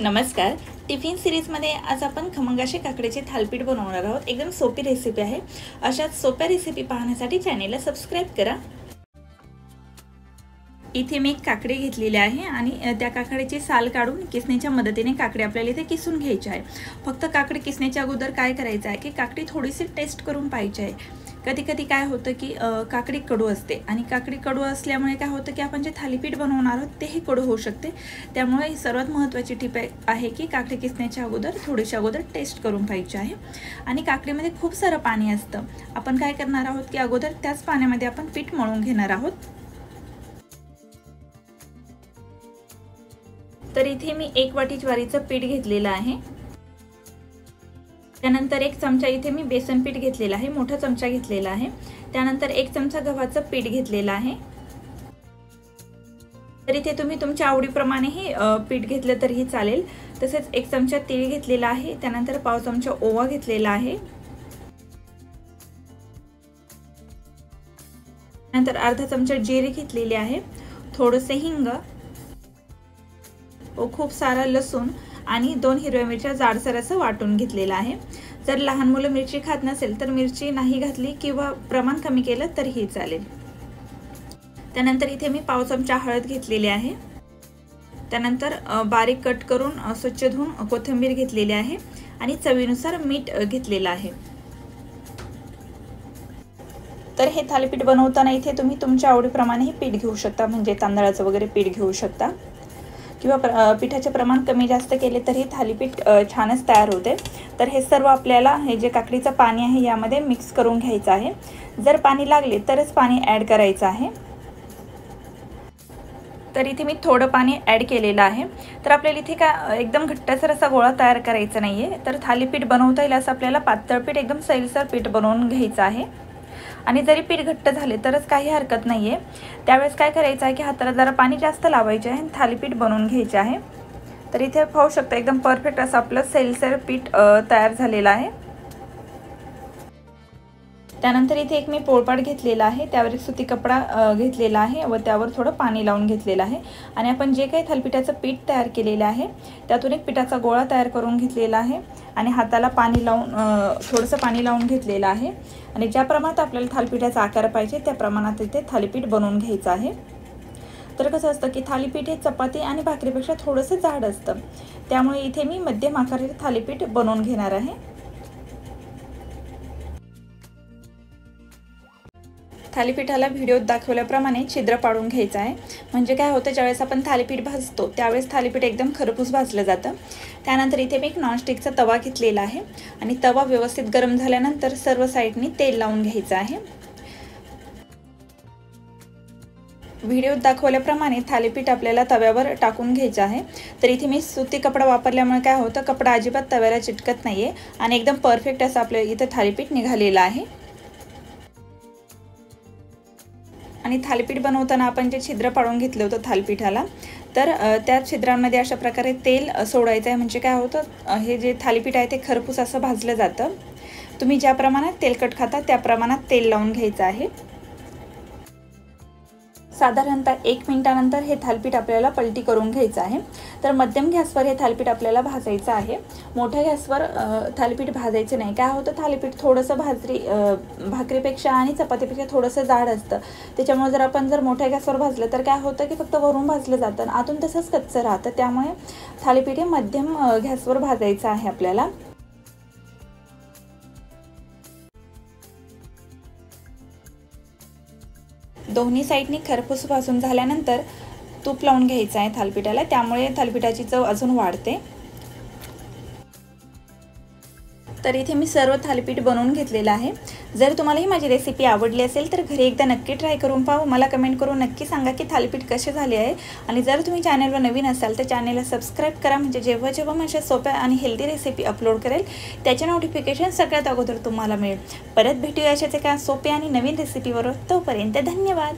नमस्कार। टिफिन सीरीजमध्ये आज आपण खमंग असे काकडीचे थालीपीठ बनवणार आहोत। एकदम सोपी रेसिपी आहे। अशाच सोप्या रेसिपी पाहण्यासाठी चॅनेलला सबस्क्राइब करा। इथे मी एक काकडी घेतलेली आहे आणि त्या काकडीची साल काढून किसणीच्या मदतीने काकडी आपल्याला इथे किसून घ्यायची आहे। फक्त काकडी किसण्याच्या अगोदर काय करायचं आहे की काकडी थोडीशी टेस्ट करून पाहिजे आहे। कधी कधी काय होतं की काकडी कडू असते आणि काकडी कडू असल्यामुळे काय होतं की आपण जे थालीपीठ बनवणार आहोत तेही कडू होऊ शकते। त्यामुळे ही सर्वात महत्त्वाची टिप आहे की काकडी किसण्याच्या अगोदर थोडीशी अगोदर टेस्ट करून पाहिजे आहे। आणि काकडीमध्ये खूप सारं पाणी असतं। आपण काय करणार आहोत की अगोदर त्याच पाण्यामध्ये आपण पीठ मळून घेणार आहोत। तर इथे मी 1 वाटी ज्वारीचं पीठ घेतलेलं आहे। त्यानंतर 1 चमचा इथे मी बेसन पीठ घेतलेला आहे, मोठा चमचा घेतलेला आहे। त्यानंतर 1 चमचा गव्हाचं पीठ घेतलेलं आहे। तर इथे तुम्ही तुमच्या आवडीप्रमाणे हे पीठ घेतलं तरीही चालेल। तसेच 1 चमचा तीळ घेतलेला आहे। त्यानंतर पाव चमचा ओवा घेतलेला आहे। नंतर अर्धा चमचा जिरे घेतलेले आहे, थोडेसे हिंग, खूप सारा लसूण आणि 2 हिरव्या मिरच्या जाडसर असं वाटून घेतलेला आहे। जर लहान मुलं मिरची खात नसेल तर मिरची नाही घातली किंवा प्रमाण कमी केलं तरीही चालेल। त्यानंतर इथे मी पाव चमचा हळद घेतलेली आहे। त्यानंतर बारीक कट करून स्वच्छ धुवून कोथिंबीर घेतलेली आहे आणि चवीनुसार मीठ घेतलेलं आहे। तर हे थालीपीठ बनवताना इथे तुम्ही तुमच्या आवडीप्रमाणे हे पीठ घेऊ शकता, म्हणजे तांदळाचं वगैरे पीठ घेऊ शकता किंवा पिठाचे प्रमाण कमी जास्त केले तरी थालीपीठ छानच तयार होते। तर हे सर्व आपल्याला हे जे काकडीचं पाणी आहे यामध्ये मिक्स करून घ्यायचं आहे। जर पाणी लागले तरच पाणी ॲड करायचं आहे। तर इथे मी थोडं पाणी ॲड केलेलं आहे। तर आपल्याला इथे काय एकदम घट्टसर असा गोळा तयार करायचा नाहीये। तर थालीपीठ बनवता येईल असं आपल्याला पातळ पीठ, एकदम सैलसर पीठ बनवून घ्यायचं आहे। आणि जरी पीठ घट्ट झाले तरच काही हरकत नाहीये। त्यावेळेस काय करायचं आहे की हाताला जरा पाणी जास्त लावायचे आहे, थालीपीठ बनवून घ्यायचे आहे। तर इथे पाहू शकता एकदम परफेक्ट असं आपलं सैलसर पीठ तयार झालेलं आहे। त्यानंतर इथे एक मी पोळपाट घेतलेला आहे, त्यावर एक सुती कपडा घेतलेला आहे व त्यावर थोडं पाणी लावून घेतलेलं आहे। आणि आपण जे काही थालीपीठाचं पीठ तयार केलेलं आहे त्यातून एक पिठाचा गोळा तयार करून घेतलेला आहे आणि हाताला पाणी लावून थोडंसं पाणी लावून घेतलेलं आहे। आणि ज्या प्रमाणात आपल्याला थालीपीठाचा आकार पाहिजे त्या प्रमाणात इथे थालीपीठ बनवून घ्यायचं आहे। तर कसं असतं की थालीपीठ हे चपाती आणि भाकरीपेक्षा थोडंसं जाड असतं, त्यामुळे इथे मी मध्यम आकाराचे थालीपीठ बनवून घेणार आहे। थालीपीठाला व्हिडिओत दाखवल्याप्रमाणे छिद्र पाडून घ्यायचं आहे, म्हणजे काय होतं ज्यावेळेस आपण थालीपीठ भाजतो त्यावेळेस थालीपीठ एकदम खरपूस भाजलं जातं। त्यानंतर इथे मी एक नॉनस्टिकचा तवा घेतलेला आहे आणि तवा व्यवस्थित गरम झाल्यानंतर सर्व साईडनी तेल लावून घ्यायचं आहे। व्हिडिओत दाखवल्याप्रमाणे थालीपीठ आपल्याला तव्यावर टाकून घ्यायचं आहे। तर इथे मी सुती कपडा वापरल्यामुळे काय होतं कपडा अजिबात तव्याला चिटकत नाहीये आणि एकदम परफेक्ट असं आपलं इथे थालीपीठ निघालेलं आहे। आणि थालीपीठ बनवताना आपण जे छिद्र पाडून घेतलं होतं थालीपीठाला, तर त्या छिद्रांमध्ये अशा प्रकारे तेल सोडायचं आहे, म्हणजे काय होतं हे जे थालीपीठ आहे ते खरपूस असं भाजलं जातं। तुम्ही ज्या प्रमाणात तेलकट खाता त्या प्रमाणात तेल लावून घ्यायचं आहे। साधारणतः 1 मिनिटानंतर हे थालीपीठ आपल्याला पलटी करून घ्यायचं आहे। तर मध्यम गॅसवर हे थालीपीठ आपल्याला भाजायचं आहे, मोठ्या गॅसवर थालीपीठ भाजायचं नाही। काय होतं थालीपीठ थोडंसं भाकरीपेक्षा आणि चपातीपेक्षा थोडंसं जाड असतं, त्याच्यामुळे जर मोठ्या गॅसवर भाजलं तर काय होतं की फक्त वरून भाजलं जातं, आतून तसंच कच्चं राहतं। त्यामुळे थालीपीठ हे मध्यम गॅसवर भाजायचं आहे आपल्याला। दोन्ही साईडनी खरपूस भाजून झाल्यानंतर तूप लावून घ्यायचं आहे थालीपीठाला, त्यामुळे थालीपीठाची चव अजून वाढते। तर इथे मी सर्व थालीपीठ बनवून घेतलेलं आहे। जर तुम्हाला ही माझी रेसिपी आवडली असेल तर घरी एकदा नक्की ट्राय करून पाहा। मला कमेंट करून नक्की सांगा की थालीपीठ कसे झाले आहे। आणि जर तुम्ही चॅनलवर नवीन असाल तर चॅनलला सबस्क्राइब करा, म्हणजे जेव्हा जेव्हा मी अशा सोप्या आणि हेल्दी रेसिपी अपलोड करेल त्याचे नोटिफिकेशन सगळ्यात अगोदर तुम्हाला मिळेल। परत भेटूया अशाच एका सोप्या आणि नवीन रेसिपीवर। तोपर्यंत धन्यवाद।